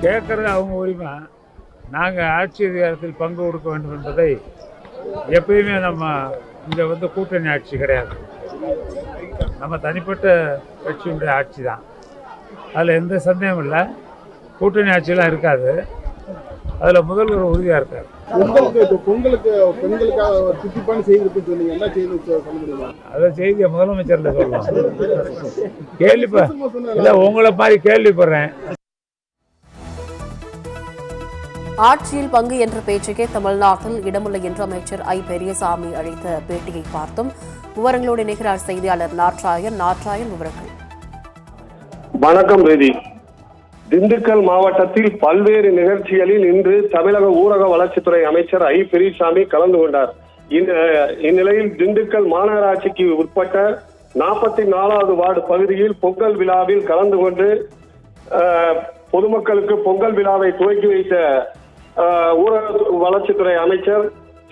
கேட்கறது அவங்க உரிமை. நாங்கள் ஆட்சி அதிகாரத்தில் பங்கு கொடுக்க வேண்டும் என்பதை எப்பயுமே நம்ம இங்கே கூட்டணி ஆட்சி கிடையாது. நம்ம தனிப்பட்ட கட்சியுடைய ஆட்சி தான். அதில் எந்த சந்தேகமும் இல்லை. கூட்டணி ஆட்சியெல்லாம் இருக்காது. அதில் முதல்வர் உறுதியாக இருக்கார். பொங்கலுக்கு பெண்களுக்காக சுத்திப்பான செய்தி இருக்குன்னு சொன்னீங்க. என்ன செய்தி சொல்ல முடியுமா? அதை செய்தியை முதலமைச்சர்ல சொல்லலாம். இல்லை, உங்களை மாதிரி கேள்விப்படுறேன். ஆட்சியில் பங்கு என்ற பேச்சுக்கே தமிழ்நாட்டில் இடமில்லை என்று அமைச்சர் ஐ பெரியசாமி அளித்த பேட்டியை பார்த்தோம். விவரங்களோடு இணைகிறார் செய்தியாளர் நாட்ராயன். விவரங்கள். வணக்கம் ரேதி. திண்டுக்கல் மாவட்டத்தில் பல்வேறு நிகழ்ச்சிகளில் இன்று தமிழக ஊரக வளர்ச்சித்துறை அமைச்சர் ஐ பெரியசாமி கலந்து கொண்டார். இந்நிலையில் திண்டுக்கல் மாநகராட்சிக்கு உட்பட்ட 44வது வார்டு பகுதியில் பொங்கல் விழாவில் கலந்து கொண்டு பொதுமக்களுக்கு பொங்கல் விழாவை துவக்கி வைத்த ஊரக வளர்ச்சித்துறை அமைச்சர்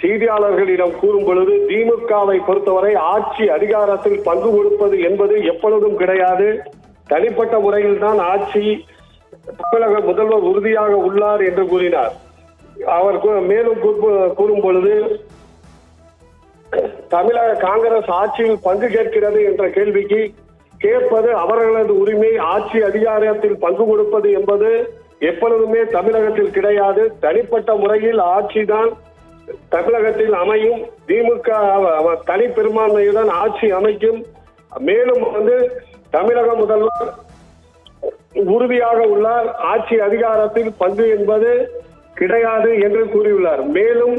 செய்தியாளர்களிடம் கூறும் பொழுது, திமுகவை பொறுத்தவரை ஆட்சி அதிகாரத்தில் பங்கு கொடுப்பது என்பது எப்பொழுதும் கிடையாது. தனிப்பட்ட முறையில் தான் ஆட்சி தமிழக முதல்வர் உறுதியாக உள்ளார் என்று கூறினார். அவர் மேலும் கூறும் பொழுது, தமிழக காங்கிரஸ் ஆட்சியில் பங்கு கேட்கிறது என்ற கேள்விக்கு கேட்பது அவர்களது உரிமை. ஆட்சி அதிகாரத்தில் பங்கு கொடுப்பது என்பது எப்பொழுதுமே தமிழகத்தில் கிடையாது. தனிப்பட்ட முறையில் ஆட்சி தான் தமிழகத்தில் அமையும். திமுக தனி பெரும்பான்மையுடன் ஆட்சி அமைக்கும். மேலும் தமிழக முதல்வர் உறுதியாக உள்ளார். ஆட்சி அதிகாரத்தில் பங்கு என்பது கிடையாது என்று கூறியுள்ளார். மேலும்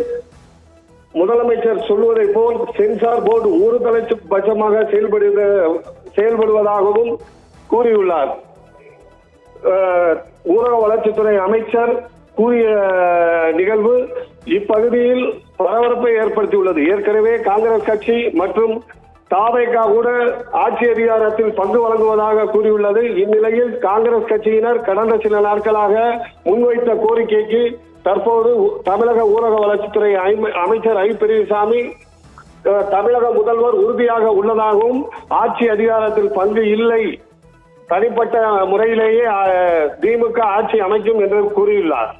முதலமைச்சர் சொல்வதை போல் சென்சார் போர்டு ஒரு தலைப்பட்சமாக செயல்படுவதாகவும் கூறியுள்ளார். ஊரக வளர்ச்சித்துறை அமைச்சர் கூறிய நிகழ்வு இப்பகுதியில் பரபரப்பை ஏற்படுத்தியுள்ளது. ஏற்கனவே காங்கிரஸ் கட்சி மற்றும் தாவேகா கூட ஆட்சி அதிகாரத்தில் பங்கு வழங்குவதாக கூறியுள்ளது. இந்நிலையில் காங்கிரஸ் கட்சியினர் கடந்த சில நாட்களாக முன்வைத்த கோரிக்கைக்கு தற்போது தமிழக ஊரக வளர்ச்சித்துறை அமைச்சர் ஐ பெரியசாமி தமிழக முதல்வர் உறுதியாக உள்ளதாகவும் ஆட்சி அதிகாரத்தில் பங்கு இல்லை, தனிப்பட்ட முறையிலேயே திமுக ஆட்சி அமைக்கும் என்று கூறியுள்ளார்.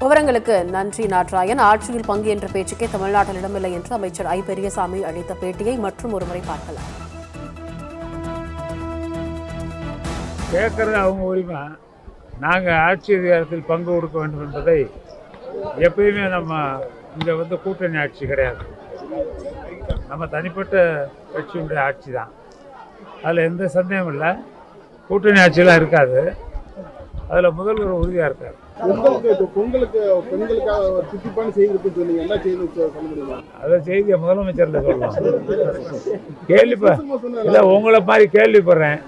விவரங்களுக்கு நன்றி நாட்ராயன். ஆட்சியில் பங்கு என்ற பேச்சுக்கே தமிழ்நாட்டில் இடமில்லை என்று அமைச்சர் ஐ பெரியசாமி அளித்த பேட்டியை மற்றும் ஒருமுறை பார்க்கலாம். கேட்கறது அவங்க உரிமை. நாங்கள் ஆட்சி அதிகாரத்தில் பங்கு கொடுக்க வேண்டும் என்பதை எப்பயுமே நம்ம இங்கே கூட்டணி ஆட்சி கிடையாது. நம்ம தனிப்பட்ட கட்சியுடைய ஆட்சி தான். அதில் எந்த சந்தேகமும் இல்லை. கூட்டணி ஆட்சியெல்லாம் இருக்காது. அதில் முதல்வர் உறுதியாக இருக்கார். பொங்கலுக்கு பெண்களுக்காக சுத்திப்பான செய்தி இருக்குன்னு சொன்னீங்க. என்ன செய்தி சொல்ல முடியுமா? அதை செய்தியை முதலமைச்சர்ல சொல்லலாம். இல்லை, உங்களை மாதிரி கேள்விப்படுறேன்.